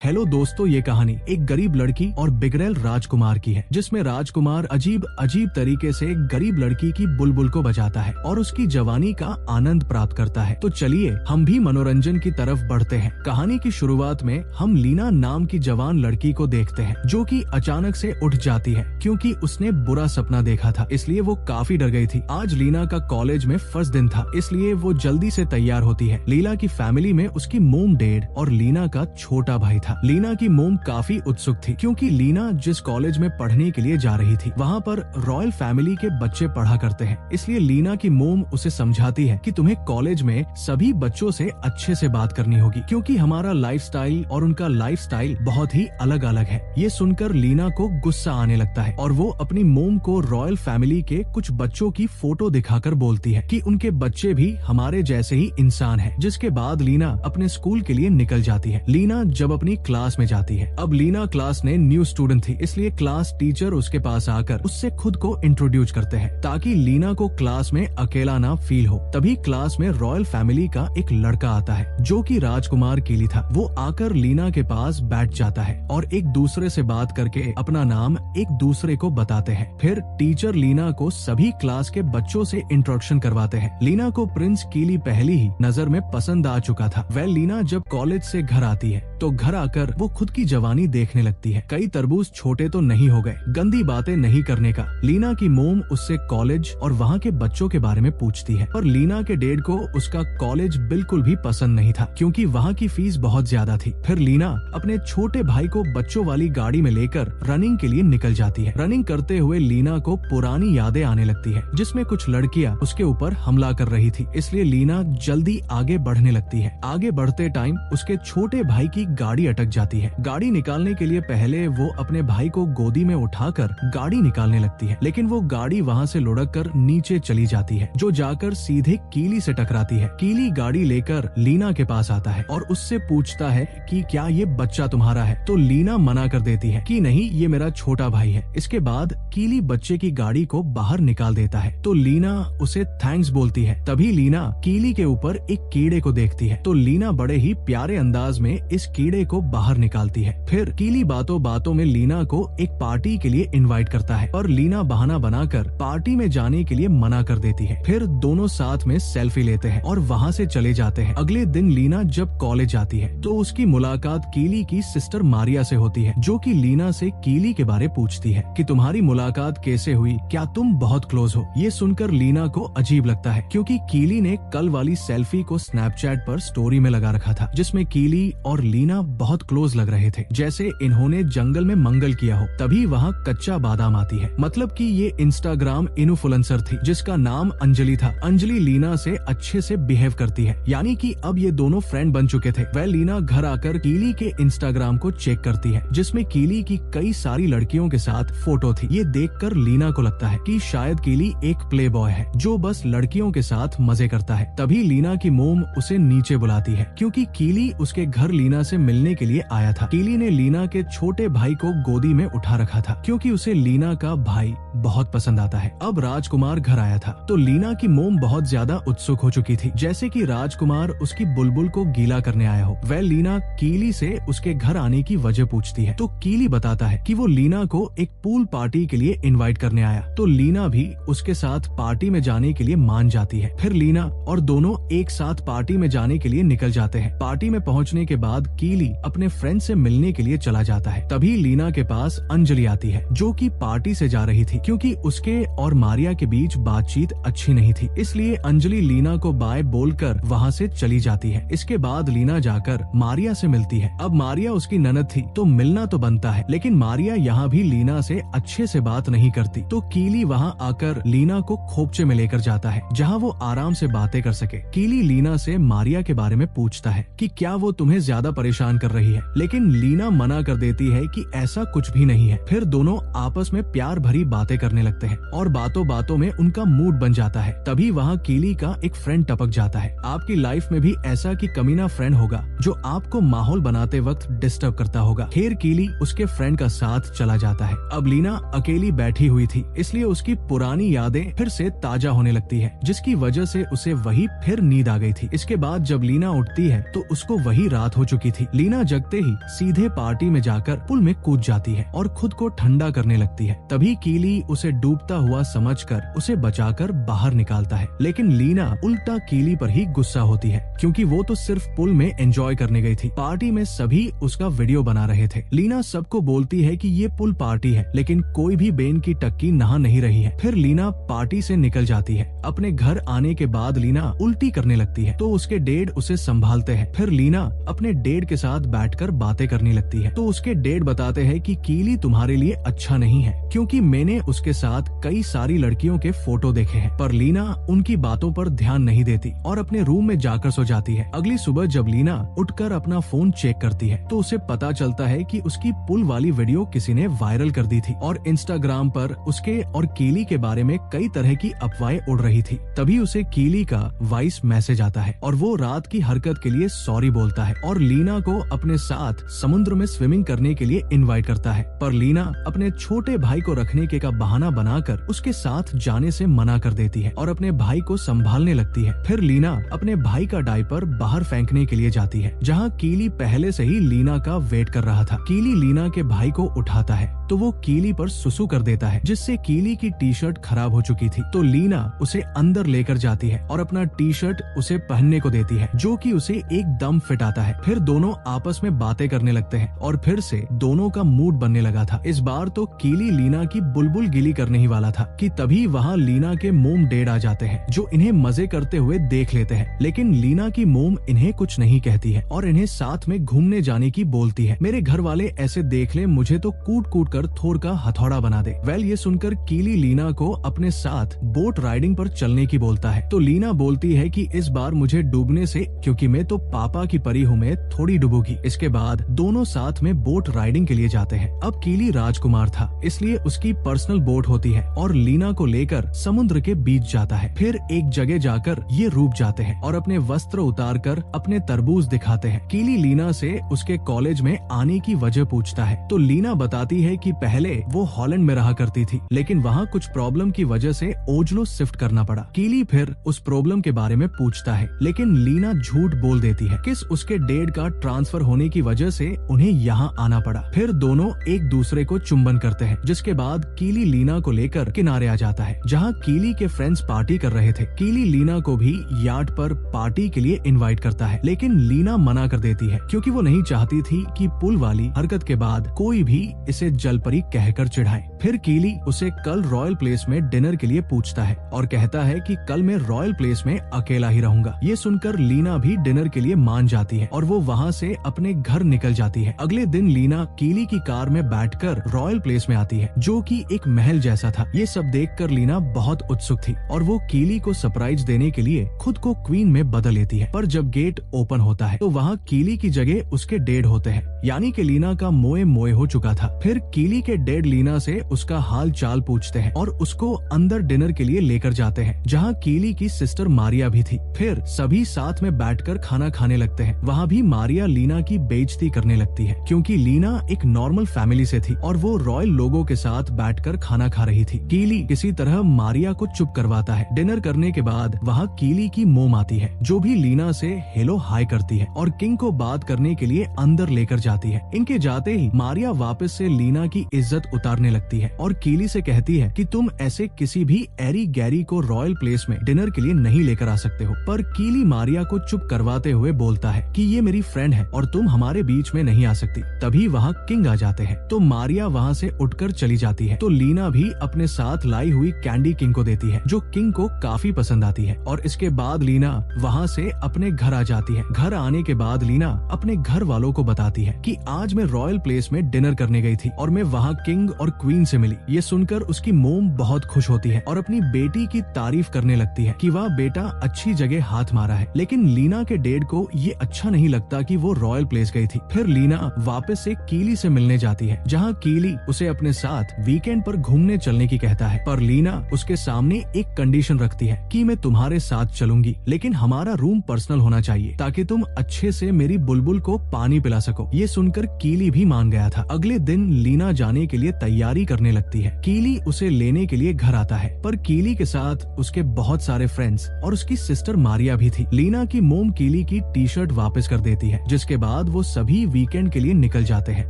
Hello दोस्तों, ये कहानी एक गरीब लड़की और बिगड़ैल राजकुमार की है, जिसमें राजकुमार अजीब अजीब तरीके से एक गरीब लड़की की बुलबुल को बजाता है और उसकी जवानी का आनंद प्राप्त करता है। तो चलिए हम भी मनोरंजन की तरफ बढ़ते हैं। कहानी की शुरुआत में हम लीना नाम की जवान लड़की को देखते हैं, जो कि अचानक से उठ जाती है क्योंकि उसने बुरा सपना देखा था, इसलिए वो काफी डर गई थी। आज लीना का कॉलेज में फर्स्ट दिन था, इसलिए वो जल्दी से तैयार होती है। लीना की फैमिली में उसकी मोम डैड और लीना का छोटा भाई था। लीना की मोम काफी उत्सुक थी क्योंकि लीना जिस कॉलेज में पढ़ने के लिए जा रही थी वहाँ पर रॉयल फैमिली के बच्चे पढ़ा करते हैं, इसलिए लीना की मोम उसे समझाती है कि तुम्हें कॉलेज में सभी बच्चों से अच्छे से बात करनी होगी क्योंकि हमारा लाइफस्टाइल और उनका लाइफस्टाइल बहुत ही अलग अलग है। ये सुनकर लीना को गुस्सा आने लगता है और वो अपनी मोम को रॉयल फैमिली के कुछ बच्चों की फोटो दिखाकर बोलती है कि उनके बच्चे भी हमारे जैसे ही इंसान हैं। जिसके बाद लीना अपने स्कूल के लिए निकल जाती है। लीना जब अपनी क्लास में जाती है, अब लीना क्लास में न्यू स्टूडेंट थी, इसलिए क्लास टीचर उसके पास आकर उससे खुद को इंट्रोड्यूस करते हैं ताकि लीना को क्लास में अकेला ना फील हो। तभी क्लास में रॉयल फैमिली का एक लड़का आता है जो कि राजकुमार कीली था। वो आकर लीना के पास बैठ जाता है और एक दूसरे से बात करके अपना नाम एक दूसरे को बताते हैं। फिर टीचर लीना को सभी क्लास के बच्चों से इंट्रोडक्शन करवाते हैं। लीना को प्रिंस कीली पहली ही नजर में पसंद आ चुका था। वह लीना जब कॉलेज से घर आती है तो घर आकर वो खुद की जवानी देखने लगती है। कई तरबूज छोटे तो नहीं हो गए, गंदी बातें नहीं करने का। लीना की मोम उससे कॉलेज और वहाँ के बच्चों के बारे में पूछती है, पर लीना के डैड को उसका कॉलेज बिल्कुल भी पसंद नहीं था क्योंकि वहाँ की फीस बहुत ज्यादा थी। फिर लीना अपने छोटे भाई को बच्चों वाली गाड़ी में लेकर रनिंग के लिए निकल जाती है। रनिंग करते हुए लीना को पुरानी यादें आने लगती है जिसमें कुछ लड़कियां उसके ऊपर हमला कर रही थी, इसलिए लीना जल्दी आगे बढ़ने लगती है। आगे बढ़ते टाइम उसके छोटे भाई की गाड़ी अटक जाती है। गाड़ी निकालने के लिए पहले वो अपने भाई को गोदी में उठाकर गाड़ी निकालने लगती है, लेकिन वो गाड़ी वहाँ से लुढ़क कर नीचे चली जाती है जो जाकर सीधे कीली से टकराती है। कीली गाड़ी लेकर लीना के पास आता है और उससे पूछता है कि क्या ये बच्चा तुम्हारा है, तो लीना मना कर देती है कि नहीं, ये मेरा छोटा भाई है। इसके बाद कीली बच्चे की गाड़ी को बाहर निकाल देता है तो लीना उसे थैंक्स बोलती है। तभी लीना कीली के ऊपर एक कीड़े को देखती है तो लीना बड़े ही प्यारे अंदाज में इस कीड़े को बाहर निकालती है। फिर कीली बातों बातों में लीना को एक पार्टी के लिए इनवाइट करता है और लीना बहाना बनाकर पार्टी में जाने के लिए मना कर देती है। फिर दोनों साथ में सेल्फी लेते हैं और वहाँ से चले जाते हैं। अगले दिन लीना जब कॉलेज आती है तो उसकी मुलाकात कीली की सिस्टर मारिया से होती है, जो कि लीना से कीली के बारे पूछती है कि तुम्हारी मुलाकात कैसे हुई, क्या तुम बहुत क्लोज हो। ये सुनकर लीना को अजीब लगता है क्योंकि कीली ने कल वाली सेल्फी को स्नैपचैट पर स्टोरी में लगा रखा था जिसमें कीली और लीना बहुत क्लोज लग रहे थे, जैसे इन्होंने जंगल में मंगल किया हो। तभी वहाँ कच्चा बादाम आती है, मतलब कि ये इंस्टाग्राम इन्फ्लुएंसर थी जिसका नाम अंजलि था। अंजलि लीना से अच्छे से बिहेव करती है, यानी कि अब ये दोनों फ्रेंड बन चुके थे। वह लीना घर आकर कीली के इंस्टाग्राम को चेक करती है जिसमें कीली की कई सारी लड़कियों के साथ फोटो थी। ये देखकर लीना को लगता है कि शायद कीली एक प्ले बॉय है जो बस लड़कियों के साथ मजे करता है। तभी लीना की मोम उसे नीचे बुलाती है क्योंकि कीली उसके घर लीना से मिलने के लिए आया था। कीली ने लीना के छोटे भाई को गोदी में उठा रखा था क्योंकि उसे लीना का भाई बहुत पसंद आता है। अब राजकुमार घर आया था तो लीना की मोम बहुत ज्यादा उत्सुक हो चुकी थी, जैसे कि राजकुमार उसकी बुलबुल को गीला करने आया हो। वह लीना कीली से उसके घर आने की वजह पूछती है तो कीली बताता है कि वो लीना को एक पूल पार्टी के लिए इनवाइट करने आया, तो लीना भी उसके साथ पार्टी में जाने के लिए मान जाती है। फिर लीना और दोनों एक साथ पार्टी में जाने के लिए निकल जाते हैं। पार्टी में पहुंचने के बाद कीली अपने फ्रेंड से मिलने के लिए चला जाता है। तभी लीना के पास अंजलि आती है जो कि पार्टी से जा रही थी क्योंकि उसके और मारिया के बीच बातचीत अच्छी नहीं थी, इसलिए अंजलि लीना को बाय बोलकर वहाँ से चली जाती है। इसके बाद लीना जाकर मारिया से मिलती है। अब मारिया उसकी ननद थी तो मिलना तो बनता है, लेकिन मारिया यहाँ भी लीना से अच्छे से बात नहीं करती, तो कीली वहाँ आकर लीना को खोपचे में लेकर जाता है जहाँ वो आराम से बातें कर सके। कीली लीना से मारिया के बारे में पूछता है कि क्या वो तुम्हें ज्यादा परेशान कर रही है, लेकिन लीना मना कर देती है कि ऐसा कुछ भी नहीं है। फिर दोनों आपस में प्यार भरी बातें करने लगते हैं और बातों बातों में उनका मूड बन जाता है। तभी वहाँ कीली का एक फ्रेंड टपक जाता है। आपकी लाइफ में भी ऐसा कि कमीना फ्रेंड होगा जो आपको माहौल बनाते वक्त डिस्टर्ब करता होगा। फिर कीली उसके फ्रेंड का साथ चला जाता है। अब लीना अकेली बैठी हुई थी, इसलिए उसकी पुरानी यादें फिर से ताजा होने लगती है, जिसकी वजह से उसे वही फिर नींद आ गई थी। इसके बाद जब लीना उठती है तो उसको वही रात हो चुकी थी। लीना जगते ही सीधे पार्टी में जाकर पुल में कूद जाती है और खुद को ठंडा करने लगती है। तभी कीली उसे डूबता हुआ समझकर उसे बचाकर बाहर निकालता है, लेकिन लीना उल्टा कीली पर ही गुस्सा होती है क्योंकि वो तो सिर्फ पुल में एंजॉय करने गई थी। पार्टी में सभी उसका वीडियो बना रहे थे। लीना सबको बोलती है कि ये पुल पार्टी है, लेकिन कोई भी बेन की टक्की नहा नहीं रही है। फिर लीना पार्टी से निकल जाती है। अपने घर आने के बाद लीना उल्टी करने लगती है तो उसके डैड उसे संभालते हैं। फिर लीना अपने डैड के साथ बैठकर बातें करने लगती है तो उसके डैड बताते हैं कि कीली तुम्हारे लिए अच्छा नहीं है क्योंकि मैंने उसके साथ कई सारी लड़कियों के फोटो देखे हैं। पर लीना उनकी बातों पर ध्यान नहीं देती और अपने रूम में जाकर सो जाती है। अगली सुबह जब लीना उठकर अपना फोन चेक करती है तो उसे पता चलता है कि उसकी पुल वाली वीडियो किसी ने वायरल कर दी थी और इंस्टाग्राम पर उसके और कीली के बारे में कई तरह की अफवाहें उड़ रही थी। तभी उसे कीली का वॉइस मैसेज आता है और वो रात की हरकत के लिए सॉरी बोलता है और लीना को अपने साथ समुद्र में स्विमिंग करने के लिए इनवाइट करता है। पर लीना अपने छोटे भाई को रखने के का बहाना बनाकर उसके साथ जाने से मना कर देती है और अपने भाई को संभालने लगती है। फिर लीना अपने भाई का डायपर बाहर फेंकने के लिए जाती है जहाँ कीली पहले से ही लीना का वेट कर रहा था। कीली लीना के भाई को उठाता है तो वो कीली पर सुसु कर देता है जिससे कीली की टी शर्ट खराब हो चुकी थी। तो लीना उसे अंदर लेकर जाती है और अपना टी शर्ट उसे पहनने को देती है जो कि उसे एकदम फिट आता है। फिर दोनों आपस में बातें करने लगते हैं और फिर से दोनों का मूड बनने लगा था। इस बार तो कीली लीना की बुलबुल गिली करने ही वाला था कि तभी वहाँ लीना के मोम डैड आ जाते हैं जो इन्हें मजे करते हुए देख लेते हैं। लेकिन लीना की मोम इन्हें कुछ नहीं कहती है और इन्हें साथ में घूमने जाने की बोलती है। मेरे घर वाले ऐसे देख ले मुझे तो कूट कूट कर थोर का हथौड़ा बना दे। वेल ये सुनकर कीली लीना को अपने साथ बोट राइडिंग पर चलने की बोलता है तो लीना बोलती है कि इस बार मुझे डूबने से क्योंकि मैं तो पापा की परी हूँ मैं थोड़ी डूबूंगी। इसके बाद दोनों साथ में बोट राइडिंग के लिए जाते हैं। अब कीली राजकुमार था इसलिए उसकी पर्सनल बोट होती है और लीना को लेकर समुद्र के बीच जाता है। फिर एक जगह जाकर ये रूठ जाते हैं और अपने वस्त्र उतार कर अपने तरबूज दिखाते हैं। कीली लीना से उसके कॉलेज में आने की वजह पूछता है तो लीना बताती है कि पहले वो हॉलैंड में रहा करती थी लेकिन वहाँ कुछ प्रॉब्लम की वजह से ओजलो शिफ्ट करना पड़ा। कीली फिर उस प्रॉब्लम के बारे में पूछता है लेकिन लीना झूठ बोल देती है कि उसके डैड का ट्रांसफर होने की वजह से उन्हें यहाँ आना पड़ा। फिर दोनों एक दूसरे को चुंबन करते हैं जिसके बाद कीली लीना को लेकर किनारे आ जाता है जहाँ कीली के फ्रेंड्स पार्टी कर रहे थे। कीली लीना को भी यार्ड पर पार्टी के लिए इनवाइट करता है लेकिन लीना मना कर देती है क्योंकि वो नहीं चाहती थी कि पुल वाली हरकत के बाद कोई भी इसे जलपरी कहकर चिढ़ाए। फिर कीली उसे कल रॉयल प्लेस में डिनर के लिए पूछता है और कहता है कि कल मैं रॉयल प्लेस में अकेला ही रहूंगा। ये सुनकर लीना भी डिनर के लिए मान जाती है और वो वहाँ से अपने घर निकल जाती है। अगले दिन लीना कीली की कार में बैठकर रॉयल प्लेस में आती है जो कि एक महल जैसा था। ये सब देखकर लीना बहुत उत्सुक थी और वो कीली को सरप्राइज देने के लिए खुद को क्वीन में बदल लेती है। पर जब गेट ओपन होता है तो वहाँ कीली की जगह उसके डैड होते हैं यानी कि लीना का मोए मोए हो चुका था। फिर कीली के डैड लीना से उसका हाल चाल पूछते हैं और उसको अंदर डिनर के लिए लेकर जाते हैं जहाँ कीली की सिस्टर मारिया भी थी। फिर सभी साथ में बैठकर खाना खाने लगते हैं। वहाँ भी मारिया लीना की बेइज्जती करने लगती है क्योंकि लीना एक नॉर्मल फैमिली से थी और वो रॉयल लोगों के साथ बैठकर खाना खा रही थी। कीली किसी तरह मारिया को चुप करवाता है। डिनर करने के बाद वहाँ कीली की मोम आती है जो भी लीना से हेलो हाय करती है और किंग को बात करने के लिए अंदर लेकर जाती है। इनके जाते ही मारिया वापस से लीना की इज्जत उतारने लगती है और कीली से कहती है कि तुम ऐसे किसी भी एरी गैरी को रॉयल प्लेस में डिनर के लिए नहीं लेकर आ सकते हो। पर कीली मारिया को चुप करवाते हुए बोलता है कि ये मेरी फ्रेंड है और तुम हमारे बीच में नहीं आ सकती। तभी वहाँ किंग आ जाते हैं तो मारिया वहाँ से उठकर चली जाती है तो लीना भी अपने साथ लाई हुई कैंडी किंग को देती है जो किंग को काफी पसंद आती है। और इसके बाद लीना वहाँ से अपने घर आ जाती है। घर आने के बाद लीना अपने घर वालों को बताती है कि आज मैं रॉयल प्लेस में डिनर करने गई थी और मैं वहाँ किंग और क्वीन से मिली। ये सुनकर उसकी मोम बहुत खुश होती है और अपनी बेटी की तारीफ करने लगती है कि वह बेटा अच्छी जगह हाथ मारा है। लेकिन लीना के डैड को ये अच्छा नहीं लगता कि वो रॉयल प्लेस गई थी। फिर लीना वापस से कीली से मिलने जाती है जहाँ कीली उसे अपने साथ वीकेंड पर घूमने चलने की कहता है। पर लीना उसके सामने एक कंडीशन रखती है कि मैं तुम्हारे साथ चलूंगी लेकिन हमारा रूम पर्सनल होना चाहिए ताकि तुम अच्छे से मेरी बुलबुल को पानी पिला सको। ये सुनकर कीली भी मान गया था। अगले दिन लीना जाने के लिए तैयारी करने लगती है। कीली उसे लेने के लिए घर आता है पर कीली के साथ उसके बहुत सारे फ्रेंड्स और उसकी सिस्टर मारिया भी थी। लीना की मोम कीली की टी शर्ट वापस कर देती है जिसके बाद बाद वो सभी वीकेंड के लिए निकल जाते हैं।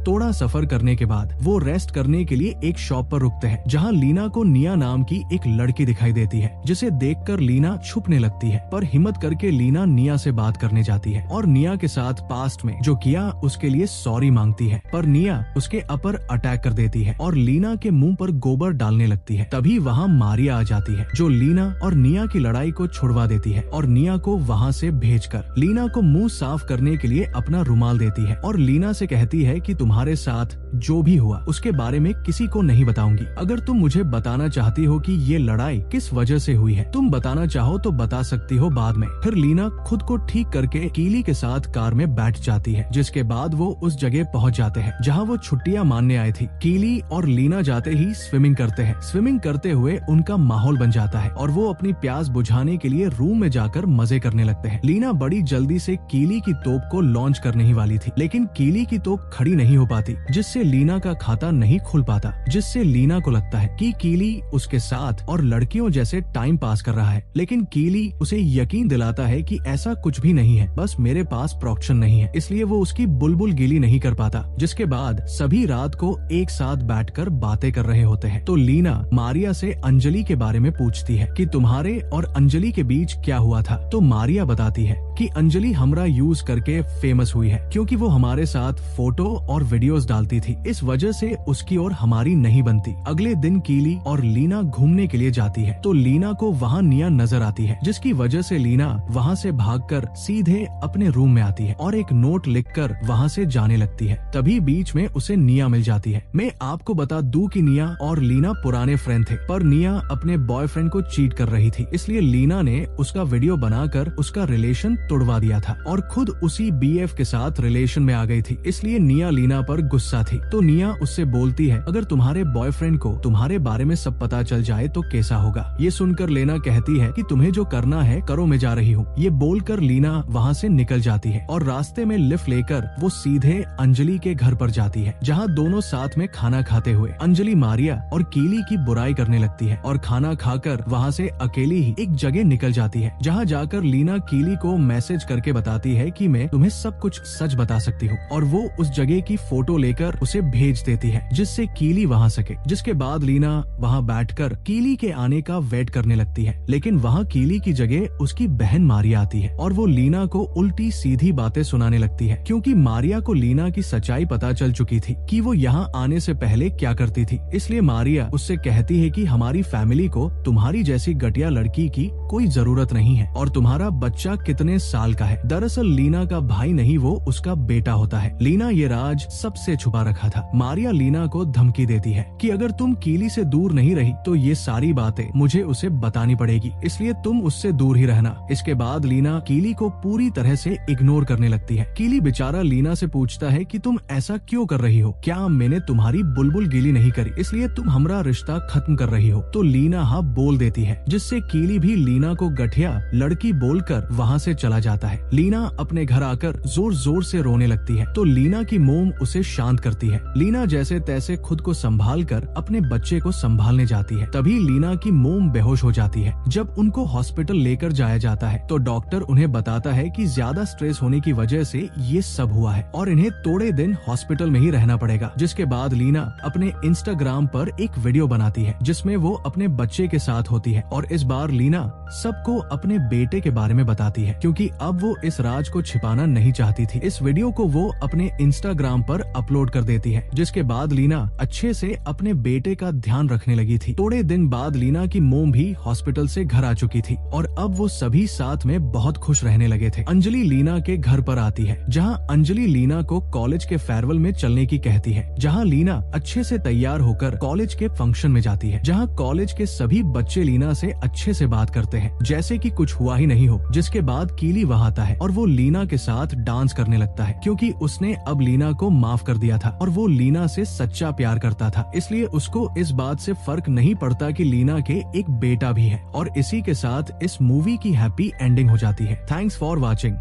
थोड़ा सफर करने के बाद वो रेस्ट करने के लिए एक शॉप पर रुकते हैं, जहाँ लीना को निया नाम की एक लड़की दिखाई देती है, जिसे देखकर लीना छुपने लगती है। पर हिम्मत करके लीना निया से बात करने जाती है और निया के साथ पास्ट में जो किया उसके लिए सॉरी मांगती है। पर निया उसके अपर अटैक कर देती है और लीना के मुंह पर गोबर डालने लगती है। तभी वहाँ मारिया आ जाती है, जो लीना और निया की लड़ाई को छुड़वा देती है और निया को वहाँ से भेजकर लीना को मुंह साफ करने के लिए अपना रुमाल देती है और लीना से कहती है कि तुम्हारे साथ जो भी हुआ उसके बारे में किसी को नहीं बताऊंगी। अगर तुम मुझे बताना चाहती हो कि ये लड़ाई किस वजह से हुई है, तुम बताना चाहो तो बता सकती हो बाद में। फिर लीना खुद को ठीक करके कीली के साथ कार में बैठ जाती है, जिसके बाद वो उस जगह पहुंच जाते हैं जहां वो छुट्टियां मानने आए थी। कीली और लीना जाते ही स्विमिंग करते हैं। स्विमिंग करते हुए उनका माहौल बन जाता है और वो अपनी प्यास बुझाने के लिए रूम में जाकर मजे करने लगते हैं। लीना बड़ी जल्दी से कीली की तोप को लॉन्च करने ही वाली थी, लेकिन कीली की तोप खड़ी नहीं हो पाती, जिससे लीना का खाता नहीं खुल पाता, जिससे लीना को लगता है कि कीली उसके साथ और लड़कियों जैसे टाइम पास कर रहा है। लेकिन कीली उसे यकीन दिलाता है कि ऐसा कुछ भी नहीं है, बस मेरे पास प्रोक्शन नहीं है, इसलिए वो उसकी बुलबुल गीली नहीं कर पाता। जिसके बाद सभी रात को एक साथ बैठकर बातें कर रहे होते हैं। तो लीना मारिया से अंजलि के बारे में पूछती है कि तुम्हारे और अंजलि के बीच क्या हुआ था। तो मारिया बताती है कि अंजलि हमरा यूज करके फेमस हुई है, क्योंकि वो हमारे साथ फोटो और वीडियोस डालती थी। इस वजह से उसकी और हमारी नहीं बनती। अगले दिन कीली और लीना घूमने के लिए जाती है, तो लीना को वहाँ निया नजर आती है, जिसकी वजह से लीना वहाँ से भागकर सीधे अपने रूम में आती है और एक नोट लिखकर वहाँ से जाने लगती है। तभी बीच में उसे निया मिल जाती है। मैं आपको बता दूं कि निया और लीना पुराने फ्रेंड थे, पर निया अपने बॉयफ्रेंड को चीट कर रही थी, इसलिए लीना ने उसका वीडियो बनाकर उसका रिलेशन तोड़वा दिया था और खुद उसी बीएफ के साथ रिलेशन में आ गई थी। इसलिए निया लीना पर गुस्सा थी। तो निया उससे बोलती है, अगर तुम्हारे बॉयफ्रेंड को तुम्हारे बारे में सब पता चल जाए तो कैसा होगा। ये सुनकर लीना कहती है कि तुम्हें जो करना है करो, मैं जा रही हूँ। ये बोलकर लीना वहाँ से निकल जाती है और रास्ते में लिफ्ट लेकर वो सीधे अंजलि के घर पर जाती है, जहाँ दोनों साथ में खाना खाते हुए अंजलि मारिया और कीली की बुराई करने लगती है और खाना खाकर वहाँ से अकेली ही एक जगह निकल जाती है, जहाँ जाकर लीना कीली को मैसेज करके बताती है कि मैं तुम्हें सब कुछ सच बता सकती हूँ, और वो उस जगह की फोटो लेकर उसे भेज देती है, जिससे कीली वहाँ सके। जिसके बाद लीना वहाँ बैठकर कीली के आने का वेट करने लगती है, लेकिन वहाँ कीली की जगह उसकी बहन मारिया आती है और वो लीना को उल्टी सीधी बातें सुनाने लगती है, क्योंकि मारिया को लीना की सच्चाई पता चल चुकी थी कि वो यहाँ आने से पहले क्या करती थी। इसलिए मारिया उससे कहती है कि हमारी फैमिली को तुम्हारी जैसी घटिया लड़की की कोई जरूरत नहीं है और तुम्हारा बच्चा कितने साल का है। दरअसल लीना का भाई नहीं, वो उसका बेटा होता है। लीना ये राज सबसे छुपा रखा था। मारिया लीना को धमकी देती है कि अगर तुम कीली से दूर नहीं रही तो ये सारी बातें मुझे उसे बतानी पड़ेगी, इसलिए तुम उससे दूर ही रहना। इसके बाद लीना कीली को पूरी तरह से इग्नोर करने लगती है। कीली बेचारा लीना से पूछता है कि तुम ऐसा क्यों कर रही हो, क्या मैंने तुम्हारी बुलबुल गीली नहीं करी इसलिए तुम हमारा रिश्ता खत्म कर रही हो। तो लीना हाँ बोल देती है, जिससे कीली भी लीना को गठिया लड़की बोलकर वहाँ से चला जाता है। लीना अपने घर आकर जोर जोर से रोने लगती है, तो लीना की मोम उसे शांत करती है। लीना जैसे तैसे खुद को संभाल कर अपने बच्चे को संभालने जाती है। तभी लीना की मोम बेहोश हो जाती है। जब उनको हॉस्पिटल लेकर जाया जाता है तो डॉक्टर उन्हें बताता है कि ज्यादा स्ट्रेस होने की वजह से ये सब हुआ है और इन्हें थोड़े दिन हॉस्पिटल में ही रहना पड़ेगा। जिसके बाद लीना अपने इंस्टाग्राम पर एक वीडियो बनाती है, जिसमें वो अपने बच्चे के साथ होती है और इस बार लीना सबको अपने बेटे के बारे में बताती है, क्योंकि अब वो इस राज को छिपाना नहीं चाहती थी। इस वीडियो को वो अपने इंस्टाग्राम पर अपलोड कर देती है, जिसके बाद लीना अच्छे से अपने बेटे का ध्यान रखने लगी थी। थोड़े दिन बाद लीना की मोम भी हॉस्पिटल से घर आ चुकी थी और अब वो सभी साथ में बहुत खुश रहने लगे थे। अंजलि लीना के घर पर आती है, जहाँ अंजलि लीना को कॉलेज के फेयरवेल में चलने की कहती है, जहाँ लीना अच्छे से तैयार होकर कॉलेज के फंक्शन में जाती है, जहाँ कॉलेज के सभी बच्चे लीना से अच्छे से बात करते हैं जैसे कि कुछ हुआ ही नहीं हो। जिसके बाद कीली वहाँ आता है और वो लीना के साथ डांस करने लगता है, क्योंकि उसने अब लीना को माफ कर दिया था और वो लीना से सच्चा प्यार करता था, इसलिए उसको इस बात से फर्क नहीं पड़ता कि लीना के एक बेटा भी है। और इसी के साथ इस मूवी की हैप्पी एंडिंग हो जाती है। Thanks for watching.